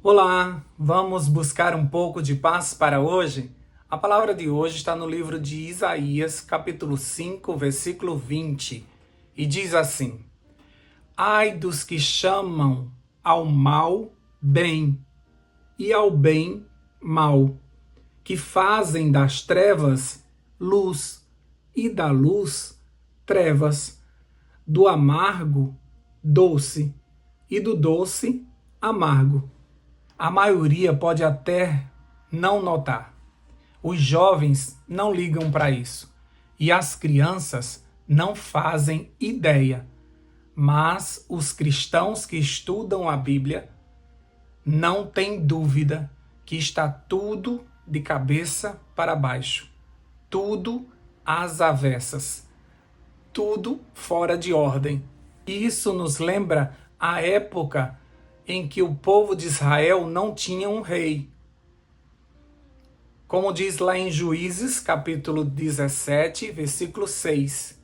Olá, vamos buscar um pouco de paz para hoje? A palavra de hoje está no livro de Isaías, capítulo 5, versículo 20, e diz assim: Ai dos que chamam ao mal bem e ao bem mal, que fazem das trevas luz e da luz trevas, do amargo doce e do doce amargo. A maioria pode até não notar. Os jovens não ligam para isso. E as crianças não fazem ideia. Mas os cristãos que estudam a Bíblia não têm dúvida que está tudo de cabeça para baixo. Tudo às avessas. Tudo fora de ordem. E isso nos lembra a época em que o povo de Israel não tinha um rei. Como diz lá em Juízes, capítulo 17, versículo 6.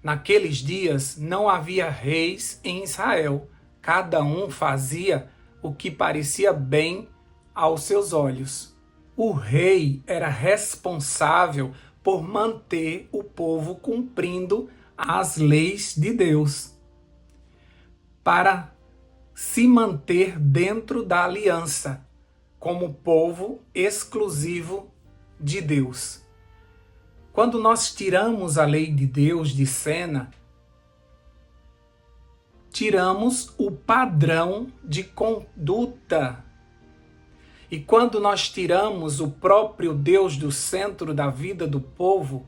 Naqueles dias não havia reis em Israel. Cada um fazia o que parecia bem aos seus olhos. O rei era responsável por manter o povo cumprindo as leis de Deus, para se manter dentro da aliança, como povo exclusivo de Deus. Quando nós tiramos a lei de Deus de cena, tiramos o padrão de conduta. E quando nós tiramos o próprio Deus do centro da vida do povo,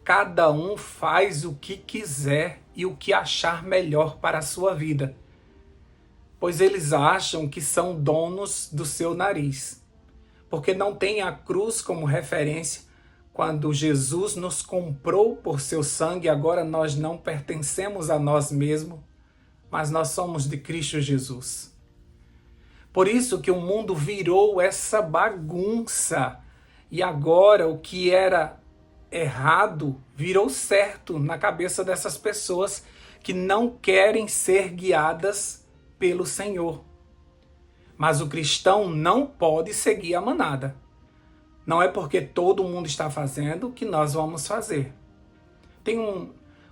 cada um faz o que quiser e o que achar melhor para a sua vida, pois eles acham que são donos do seu nariz, porque não tem a cruz como referência. Quando Jesus nos comprou por seu sangue, agora nós não pertencemos a nós mesmos, mas nós somos de Cristo Jesus. Por isso que o mundo virou essa bagunça, e agora o que era errado virou certo na cabeça dessas pessoas que não querem ser guiadas pelo Senhor. Mas o cristão não pode seguir a manada. Não é porque todo mundo está fazendo que nós vamos fazer. Tem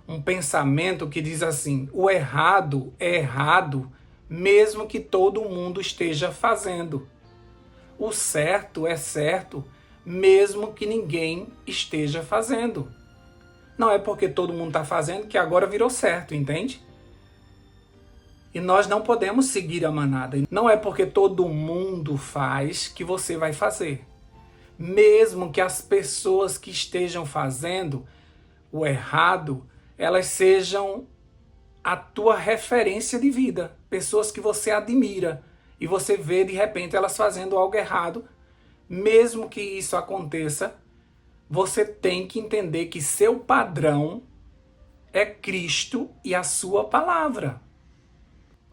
um pensamento que diz assim: o errado é errado mesmo que todo mundo esteja fazendo. O certo é certo mesmo que ninguém esteja fazendo. Não é porque todo mundo está fazendo que agora virou certo, entende? E nós não podemos seguir a manada. Não é porque todo mundo faz que você vai fazer. Mesmo que as pessoas que estejam fazendo o errado, elas sejam a tua referência de vida. Pessoas que você admira e você vê de repente elas fazendo algo errado. Mesmo que isso aconteça, você tem que entender que seu padrão é Cristo e a sua palavra.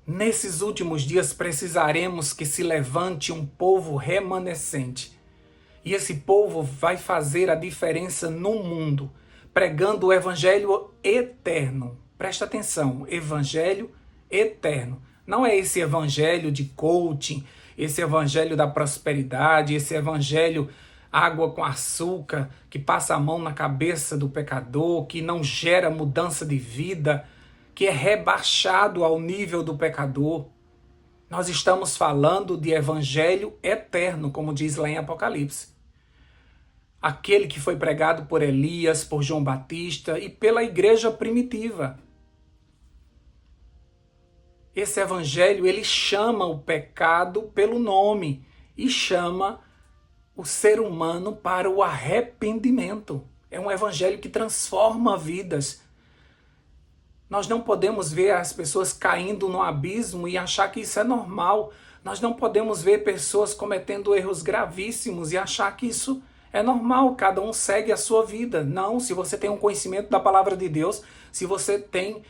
Nesses últimos dias precisaremos que se levante um povo remanescente. E esse povo vai fazer a diferença no mundo, pregando o evangelho eterno. Presta atenção, evangelho eterno. Não é esse evangelho de coaching, esse evangelho da prosperidade, esse evangelho água com açúcar, que passa a mão na cabeça do pecador, que não gera mudança de vida, que é rebaixado ao nível do pecador. Nós estamos falando de evangelho eterno, como diz lá em Apocalipse. Aquele que foi pregado por Elias, por João Batista e pela igreja primitiva. Esse evangelho, ele chama o pecado pelo nome e chama o ser humano para o arrependimento. É um evangelho que transforma vidas. Nós não podemos ver as pessoas caindo no abismo e achar que isso é normal. Nós não podemos ver pessoas cometendo erros gravíssimos e achar que isso é normal, cada um segue a sua vida. Não, se você tem um conhecimento da palavra de Deus, se você tem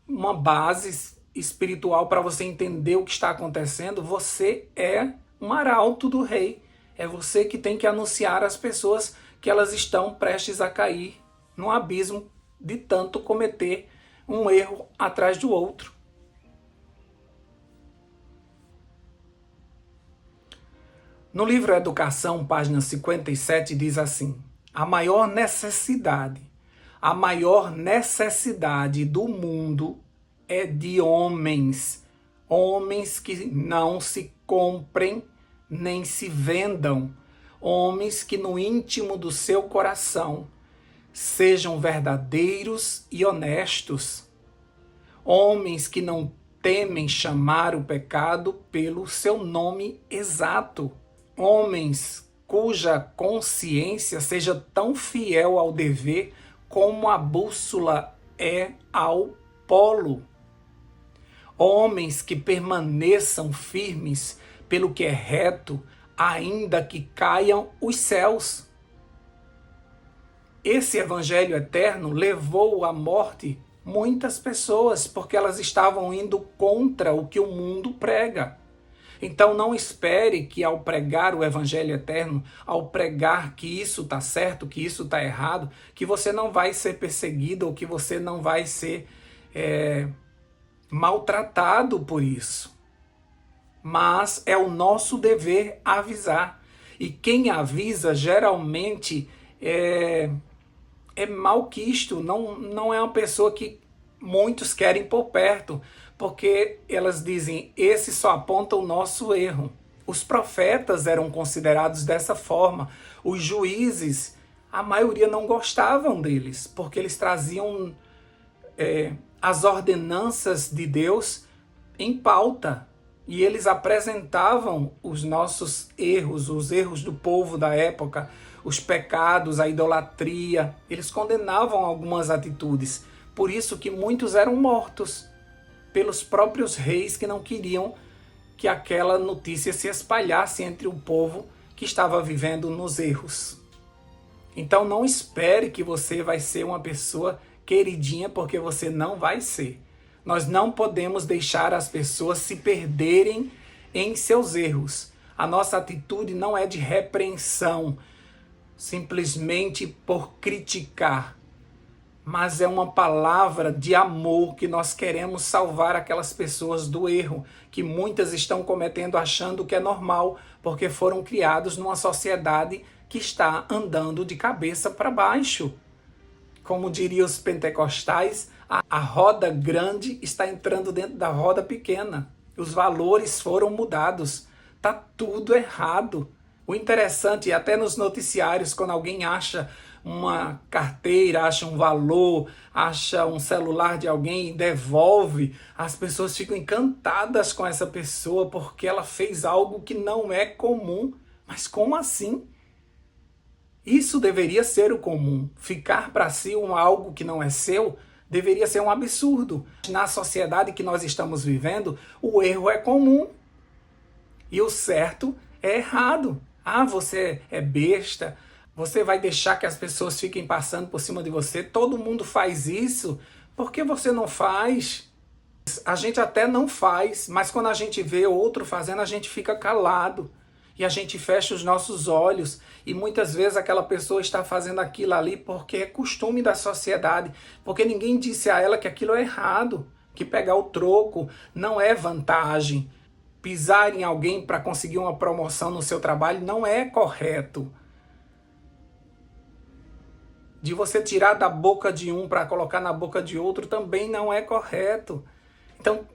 uma base espiritual para você entender o que está acontecendo, você é um arauto do rei. É você que tem que anunciar às pessoas que elas estão prestes a cair no abismo de tanto cometer um erro atrás do outro. No livro Educação, página 57, diz assim: a maior necessidade do mundo é de homens, homens que não se comprem nem se vendam, homens que no íntimo do seu coração sejam verdadeiros e honestos, homens que não temem chamar o pecado pelo seu nome exato, homens cuja consciência seja tão fiel ao dever como a bússola é ao polo, homens que permaneçam firmes pelo que é reto, ainda que caiam os céus. Esse evangelho eterno levou à morte muitas pessoas, porque elas estavam indo contra o que o mundo prega. Então não espere que ao pregar o evangelho eterno, ao pregar que isso está certo, que isso está errado, que você não vai ser perseguido ou que você não vai ser maltratado por isso. Mas é o nosso dever avisar. E quem avisa geralmente é malquisto, não é uma pessoa que muitos querem por perto, porque elas dizem, esse só aponta o nosso erro. Os profetas eram considerados dessa forma. Os juízes, a maioria não gostavam deles, porque eles traziam as ordenanças de Deus em pauta. E eles apresentavam os nossos erros, os erros do povo da época, os pecados, a idolatria. Eles condenavam algumas atitudes. Por isso que muitos eram mortos pelos próprios reis que não queriam que aquela notícia se espalhasse entre o povo que estava vivendo nos erros. Então não espere que você vai ser uma pessoa queridinha, porque você não vai ser. Nós não podemos deixar as pessoas se perderem em seus erros. A nossa atitude não é de repreensão, simplesmente por criticar, mas é uma palavra de amor que nós queremos salvar aquelas pessoas do erro, que muitas estão cometendo achando que é normal, porque foram criados numa sociedade que está andando de cabeça para baixo. Como diriam os pentecostais, a roda grande está entrando dentro da roda pequena. Os valores foram mudados. Está tudo errado. O interessante é até nos noticiários, quando alguém acha uma carteira, acha um valor, acha um celular de alguém e devolve, as pessoas ficam encantadas com essa pessoa porque ela fez algo que não é comum. Mas como assim? Isso deveria ser o comum. Ficar para si algo que não é seu deveria ser um absurdo. Na sociedade que nós estamos vivendo, o erro é comum e o certo é errado. Ah, você é besta, você vai deixar que as pessoas fiquem passando por cima de você. Todo mundo faz isso, por que você não faz? A gente até não faz, mas quando a gente vê outro fazendo, a gente fica calado. E a gente fecha os nossos olhos, e muitas vezes aquela pessoa está fazendo aquilo ali porque é costume da sociedade, porque ninguém disse a ela que aquilo é errado, que pegar o troco não é vantagem. Pisar em alguém para conseguir uma promoção no seu trabalho não é correto. De você tirar da boca de um para colocar na boca de outro também não é correto. Então,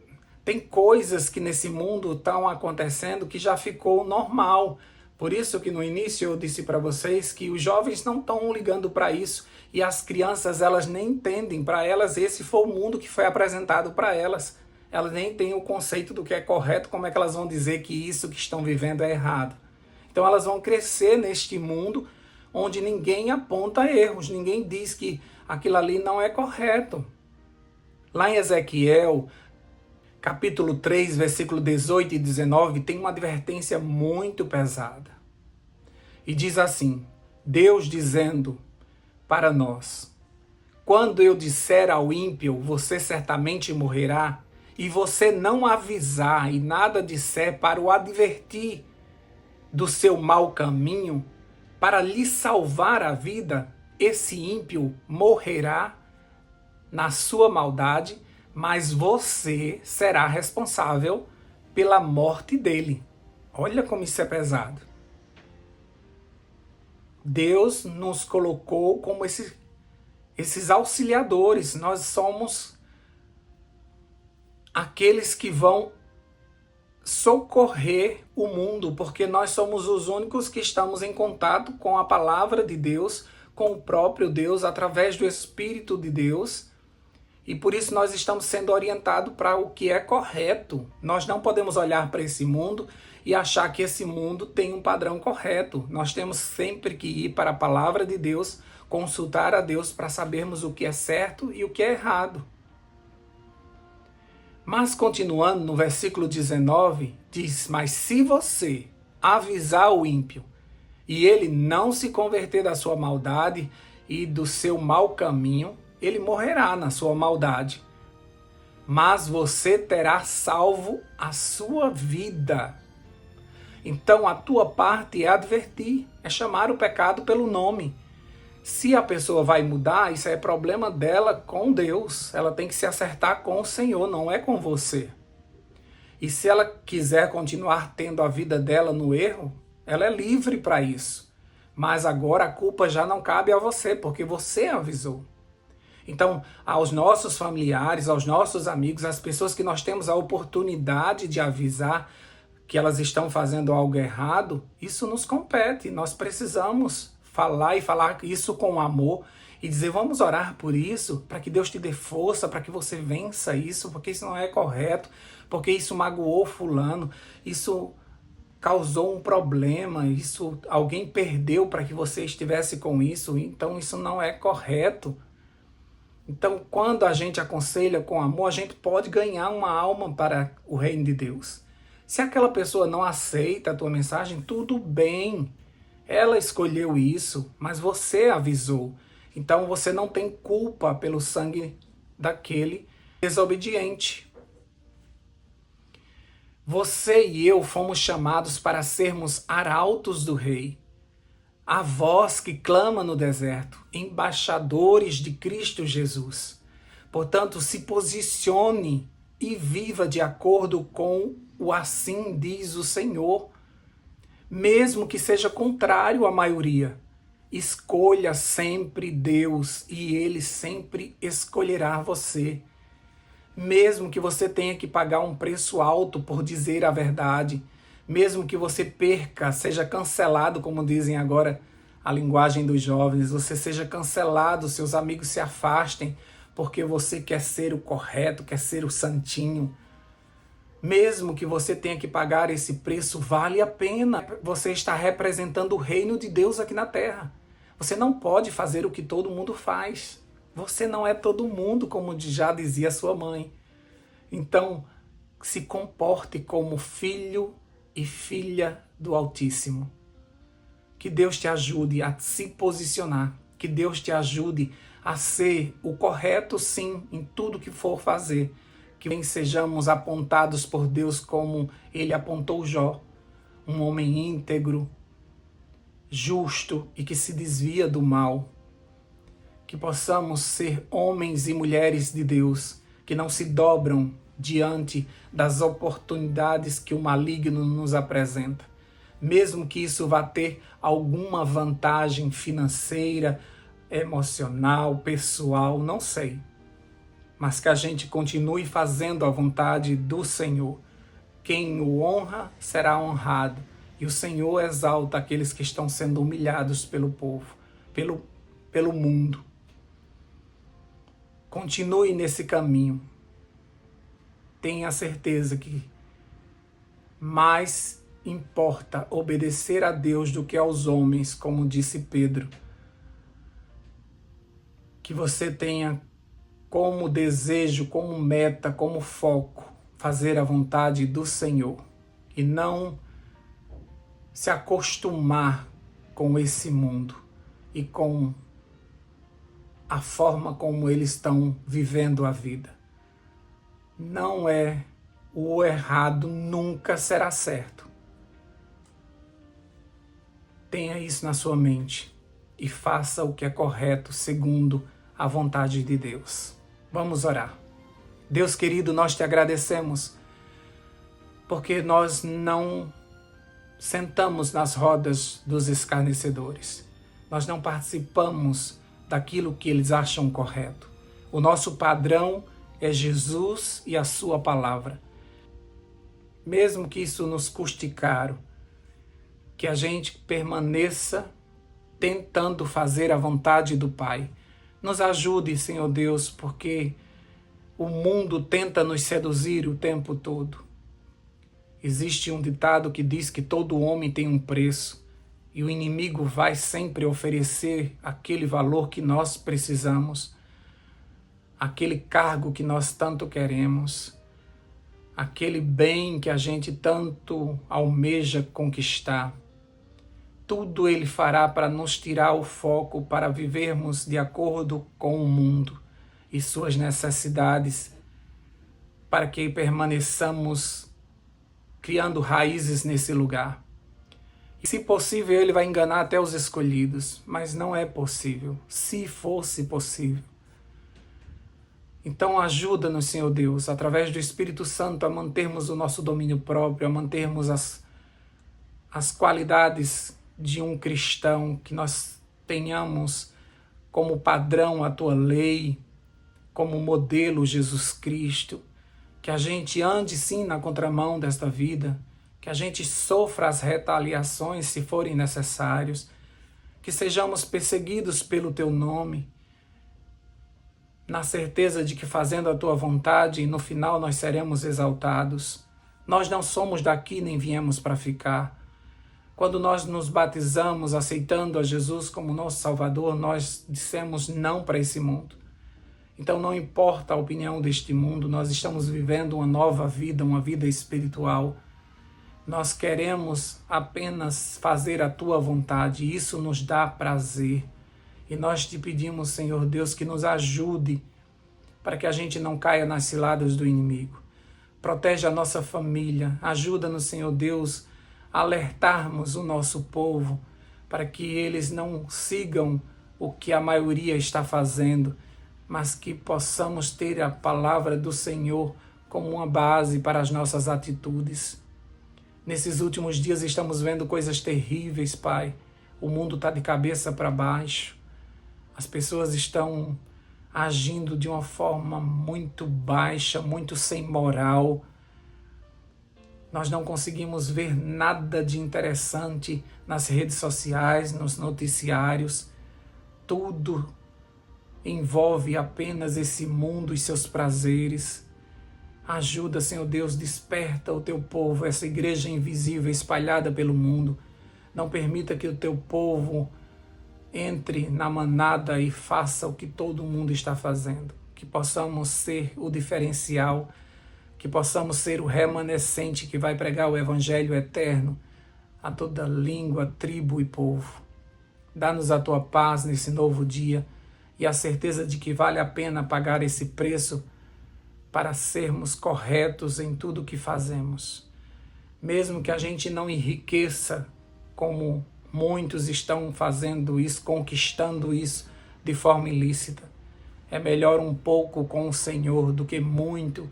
tem coisas que nesse mundo estão acontecendo que já ficou normal. Por isso que no início eu disse para vocês que os jovens não estão ligando para isso e as crianças elas nem entendem. Para elas esse foi o mundo que foi apresentado para elas. Elas nem têm o conceito do que é correto, como é que elas vão dizer que isso que estão vivendo é errado. Então elas vão crescer neste mundo onde ninguém aponta erros, ninguém diz que aquilo ali não é correto. Lá em Ezequiel, capítulo 3, versículo 18 e 19, tem uma advertência muito pesada. E diz assim, Deus dizendo para nós, quando eu disser ao ímpio, você certamente morrerá, e você não avisar e nada disser para o advertir do seu mau caminho, para lhe salvar a vida, esse ímpio morrerá na sua maldade, mas você será responsável pela morte dele. Olha como isso é pesado. Deus nos colocou como esses auxiliadores. Nós somos aqueles que vão socorrer o mundo, porque nós somos os únicos que estamos em contato com a palavra de Deus, com o próprio Deus, através do Espírito de Deus. E por isso nós estamos sendo orientados para o que é correto. Nós não podemos olhar para esse mundo e achar que esse mundo tem um padrão correto. Nós temos sempre que ir para a palavra de Deus, consultar a Deus para sabermos o que é certo e o que é errado. Mas continuando no versículo 19, diz: mas se você avisar o ímpio e ele não se converter da sua maldade e do seu mau caminho, ele morrerá na sua maldade. Mas você terá salvo a sua vida. Então a tua parte é advertir, é chamar o pecado pelo nome. Se a pessoa vai mudar, isso é problema dela com Deus. Ela tem que se acertar com o Senhor, não é com você. E se ela quiser continuar tendo a vida dela no erro, ela é livre para isso. Mas agora a culpa já não cabe a você, porque você avisou. Então, aos nossos familiares, aos nossos amigos, às pessoas que nós temos a oportunidade de avisar que elas estão fazendo algo errado, isso nos compete. Nós precisamos falar isso com amor e dizer: vamos orar por isso, para que Deus te dê força, para que você vença isso, porque isso não é correto, porque isso magoou fulano, isso causou um problema, isso alguém perdeu para que você estivesse com isso, então isso não é correto. Então, quando a gente aconselha com amor, a gente pode ganhar uma alma para o reino de Deus. Se aquela pessoa não aceita a tua mensagem, tudo bem. Ela escolheu isso, mas você avisou. Então você não tem culpa pelo sangue daquele desobediente. Você e eu fomos chamados para sermos arautos do rei, a voz que clama no deserto, embaixadores de Cristo Jesus. Portanto, se posicione e viva de acordo com o assim diz o Senhor. Mesmo que seja contrário à maioria, escolha sempre Deus e Ele sempre escolherá você. Mesmo que você tenha que pagar um preço alto por dizer a verdade, mesmo que você perca, seja cancelado, como dizem agora a linguagem dos jovens, você seja cancelado, seus amigos se afastem, porque você quer ser o correto, quer ser o santinho. Mesmo que você tenha que pagar esse preço, vale a pena. Você está representando o reino de Deus aqui na terra. Você não pode fazer o que todo mundo faz. Você não é todo mundo, como já dizia sua mãe. Então, se comporte como filho e filha do Altíssimo. Que Deus te ajude a se posicionar. Que Deus te ajude a ser o correto, sim, em tudo que for fazer. Que sejamos apontados por Deus como Ele apontou Jó, um homem íntegro, justo e que se desvia do mal. Que possamos ser homens e mulheres de Deus, que não se dobram diante das oportunidades que o maligno nos apresenta. Mesmo que isso vá ter alguma vantagem financeira, emocional, pessoal, não sei. Mas que a gente continue fazendo a vontade do Senhor. Quem o honra será honrado, e o Senhor exalta aqueles que estão sendo humilhados pelo povo, pelo mundo. Continue nesse caminho. Tenha certeza que mais importa obedecer a Deus do que aos homens, como disse Pedro. Que você tenha como desejo, como meta, como foco, fazer a vontade do Senhor e não se acostumar com esse mundo e com a forma como eles estão vivendo a vida. Não é o errado, nunca será certo. Tenha isso na sua mente e faça o que é correto segundo a vontade de Deus. Vamos orar. Deus querido, nós te agradecemos porque nós não sentamos nas rodas dos escarnecedores. Nós não participamos daquilo que eles acham correto. O nosso padrão é Jesus e a sua palavra. Mesmo que isso nos custe caro, que a gente permaneça tentando fazer a vontade do Pai. Nos ajude, Senhor Deus, porque o mundo tenta nos seduzir o tempo todo. Existe um ditado que diz que todo homem tem um preço e o inimigo vai sempre oferecer aquele valor que nós precisamos, aquele cargo que nós tanto queremos, aquele bem que a gente tanto almeja conquistar. Tudo ele fará para nos tirar o foco para vivermos de acordo com o mundo e suas necessidades, para que permaneçamos criando raízes nesse lugar. E se possível, ele vai enganar até os escolhidos, mas não é possível, se fosse possível. Então ajuda-nos, Senhor Deus, através do Espírito Santo, a mantermos o nosso domínio próprio, a mantermos as qualidades de um cristão, que nós tenhamos como padrão a Tua lei, como modelo Jesus Cristo, que a gente ande sim na contramão desta vida, que a gente sofra as retaliações se forem necessários, que sejamos perseguidos pelo Teu nome, na certeza de que fazendo a Tua vontade, no final nós seremos exaltados. Nós não somos daqui nem viemos para ficar. Quando nós nos batizamos aceitando a Jesus como nosso Salvador, nós dissemos não para esse mundo. Então não importa a opinião deste mundo, nós estamos vivendo uma nova vida, uma vida espiritual. Nós queremos apenas fazer a Tua vontade, e isso nos dá prazer. E nós te pedimos, Senhor Deus, que nos ajude para que a gente não caia nas ciladas do inimigo. Protege a nossa família, ajuda-nos, Senhor Deus, a alertarmos o nosso povo para que eles não sigam o que a maioria está fazendo, mas que possamos ter a palavra do Senhor como uma base para as nossas atitudes. Nesses últimos dias estamos vendo coisas terríveis, Pai. O mundo está de cabeça para baixo. As pessoas estão agindo de uma forma muito baixa, muito sem moral. Nós não conseguimos ver nada de interessante nas redes sociais, nos noticiários. Tudo envolve apenas esse mundo e seus prazeres. Ajuda, Senhor Deus, desperta o Teu povo, essa igreja invisível espalhada pelo mundo. Não permita que o Teu povo entre na manada e faça o que todo mundo está fazendo. Que possamos ser o diferencial, que possamos ser o remanescente que vai pregar o Evangelho eterno a toda língua, tribo e povo. Dá-nos a Tua paz nesse novo dia e a certeza de que vale a pena pagar esse preço para sermos corretos em tudo o que fazemos. Mesmo que a gente não enriqueça como muitos estão fazendo isso, conquistando isso de forma ilícita. É melhor um pouco com o Senhor do que muito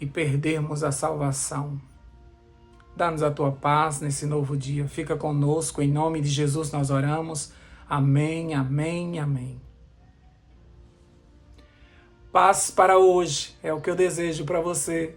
e perdermos a salvação. Dá-nos a Tua paz nesse novo dia. Fica conosco, em nome de Jesus nós oramos. Amém, amém, amém. Paz para hoje é o que eu desejo para você.